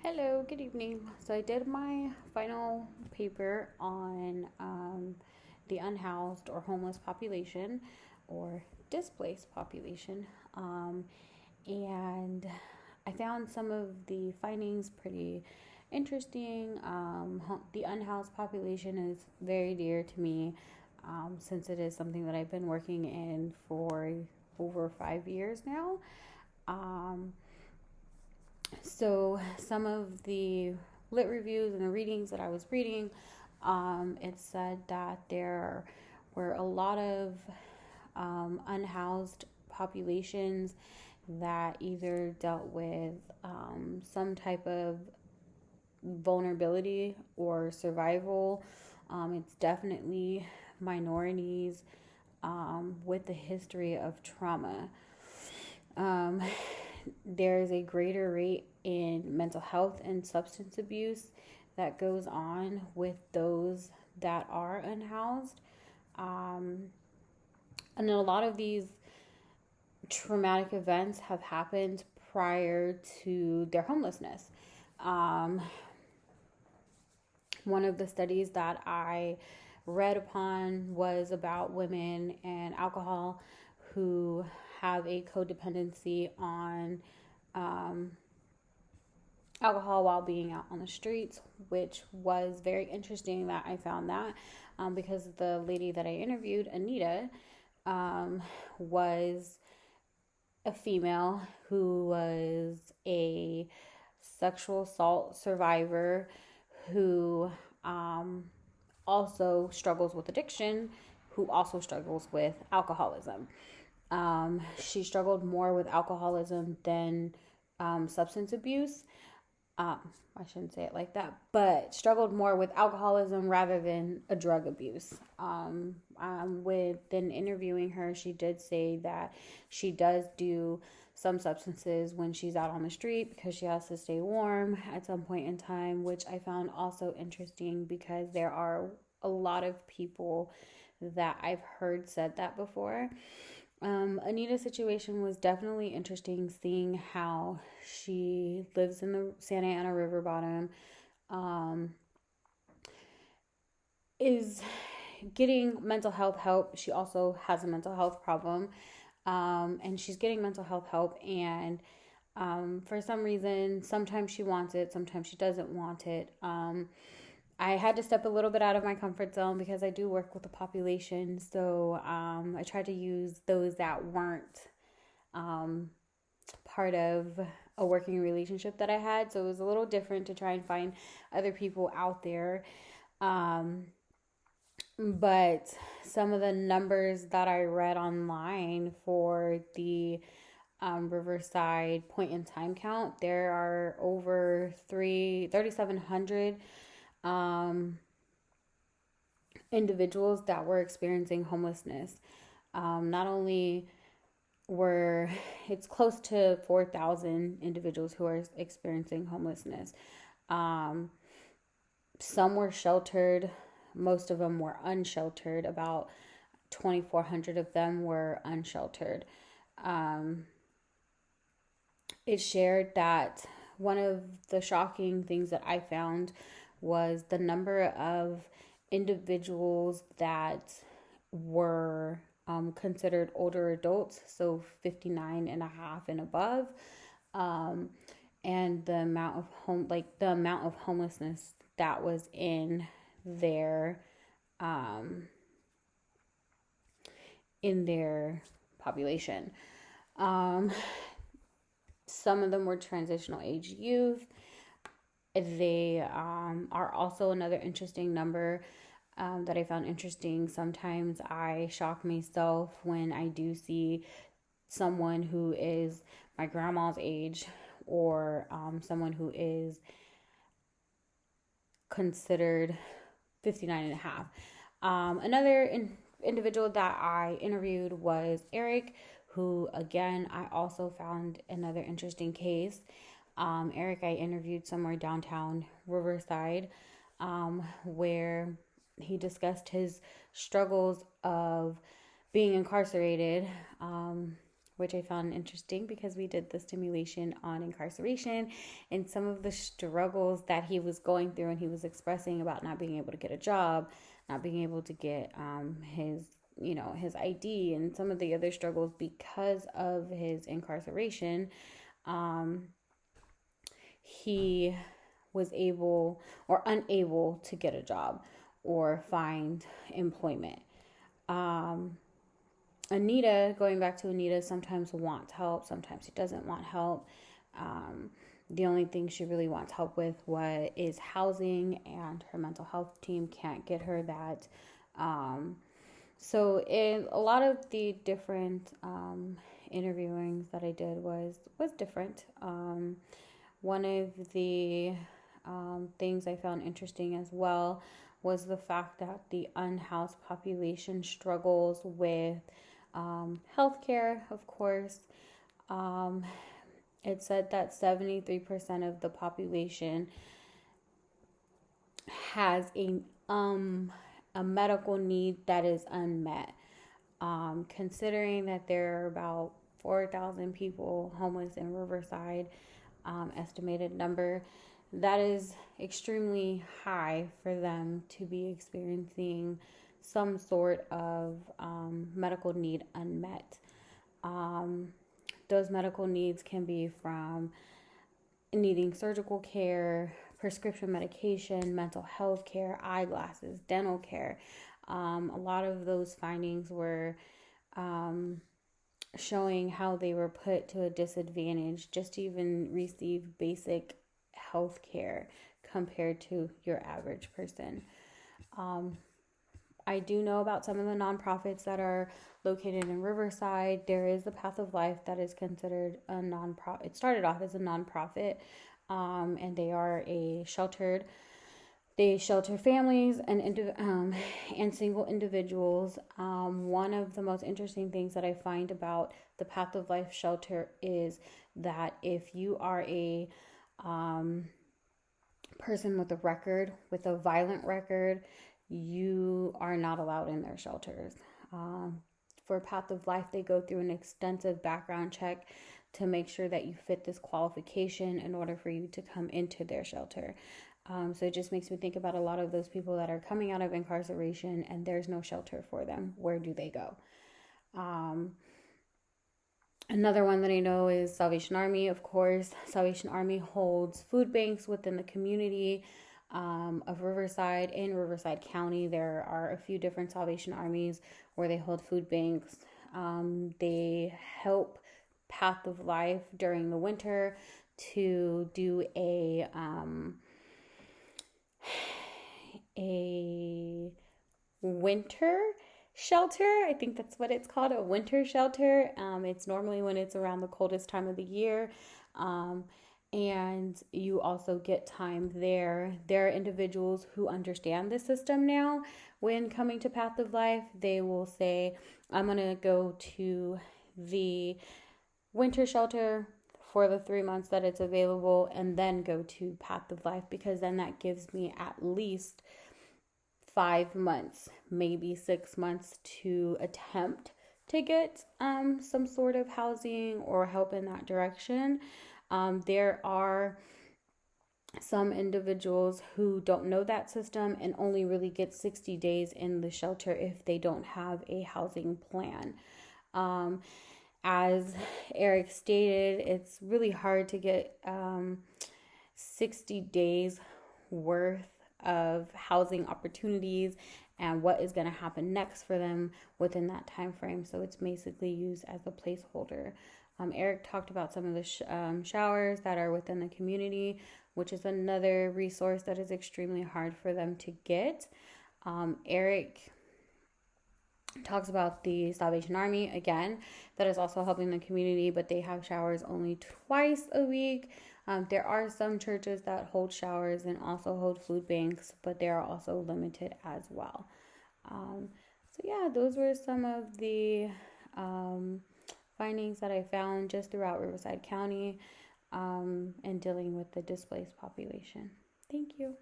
Hello, good evening. So I did my final paper on the unhoused or homeless population or displaced population. And I found some of the findings pretty interesting. The unhoused population is very dear to me since it is something that I've been working in for over 5 years now. Um, so some of the lit reviews and the readings that I was reading, it said that there were a lot of unhoused populations that either dealt with some type of vulnerability or survival. It's definitely minorities with a history of trauma. Um, there's a greater rate in mental health and substance abuse that goes on with those that are unhoused. Um, and a lot of these traumatic events have happened prior to their homelessness. Um, one of the studies that I read upon was about women and alcohol who have a codependency on um, alcohol while being out on the streets, which was very interesting that I found that because the lady that I interviewed, Anita, was a female who was a sexual assault survivor who also struggles with addiction, who also struggles with alcoholism. She struggled more with alcoholism than substance abuse. I shouldn't say it like that, but struggled more with alcoholism rather than a drug abuse. Within interviewing her, she did say that she does do some substances when she's out on the street because she has to stay warm at some point in time, which I found also interesting because there are a lot of people that I've heard said that before. Anita's situation was definitely interesting, seeing how she lives in the Santa Ana River bottom, is getting mental health help. She also has a mental health problem, and she's getting mental health help. And for some reason, sometimes she wants it, sometimes she doesn't want it. I had to step a little bit out of my comfort zone because I do work with the population. So I tried to use those that weren't part of a working relationship that I had. So it was a little different to try and find other people out there. But some of the numbers that I read online for the Riverside point in time count, there are over 3,700 individuals that were experiencing homelessness. Not only were it's close to 4,000 individuals who are experiencing homelessness. Some were sheltered, most of them were unsheltered. About 2,400 of them were unsheltered. It shared that one of the shocking things that I found was the number of individuals that were considered older adults, so 59 and a half and above, and the amount of the amount of homelessness that was in their population. Some of them were transitional age youth. They are also another interesting number that I found interesting. Sometimes I shock myself when I do see someone who is my grandma's age or someone who is considered 59 and a half. Another individual that I interviewed was Eric, who again I also found another interesting case. Eric I interviewed somewhere downtown Riverside, where he discussed his struggles of being incarcerated, which I found interesting because we did the stimulation on incarceration and some of the struggles that he was going through, and he was expressing about not being able to get a job, not being able to get his ID, and some of the other struggles because of his incarceration. He was able or unable to get a job or find employment. Anita, going back to Anita, sometimes wants help, sometimes she doesn't want help. The only thing she really wants help with is housing, and her mental health team can't get her that. So in a lot of the different interviewings that I did was different. One of the things I found interesting as well was the fact that the unhoused population struggles with healthcare, of course. It said that 73% of the population has a medical need that is unmet. Considering that there are about 4,000 people homeless in Riverside, estimated number, that is extremely high for them to be experiencing some sort of medical need unmet. Those medical needs can be from needing surgical care, prescription medication, mental health care, eyeglasses, dental care. A lot of those findings were showing how they were put to a disadvantage just to even receive basic health care compared to your average person. I do know about some of the nonprofits that are located in Riverside. There is the Path of Life that is considered a nonprofit. It started off as a nonprofit, and they are they shelter families and single individuals. One of the most interesting things that I find about the Path of Life shelter is that if you are a person with a violent record, you are not allowed in their shelters. For Path of Life, they go through an extensive background check to make sure that you fit this qualification in order for you to come into their shelter. So it just makes me think about a lot of those people that are coming out of incarceration and there's no shelter for them. Where do they go? Another one that I know is Salvation Army, of course. Salvation Army holds food banks within the community of Riverside. In Riverside County, there are a few different Salvation Armies where they hold food banks. They help Path of Life during the winter to do a winter shelter. I think that's what it's called, a winter shelter. It's normally when it's around the coldest time of the year. And you also get time there. There are individuals who understand the system now. When coming to Path of Life, they will say, I'm going to go to the winter shelter for the 3 months that it's available and then go to Path of Life, because then that gives me at least 5 months, maybe 6 months to attempt to get some sort of housing or help in that direction. There are some individuals who don't know that system and only really get 60 days in the shelter if they don't have a housing plan. As Eric stated, it's really hard to get 60 days worth of housing opportunities and what is going to happen next for them within that time frame. So it's basically used as a placeholder. Eric talked about some of the showers that are within the community, which is another resource that is extremely hard for them to get. Eric talks about the Salvation Army, again, that is also helping the community, but they have showers only twice a week. There are some churches that hold showers and also hold food banks, but they are also limited as well. So yeah, those were some of the findings that I found just throughout Riverside County and dealing with the displaced population. Thank you.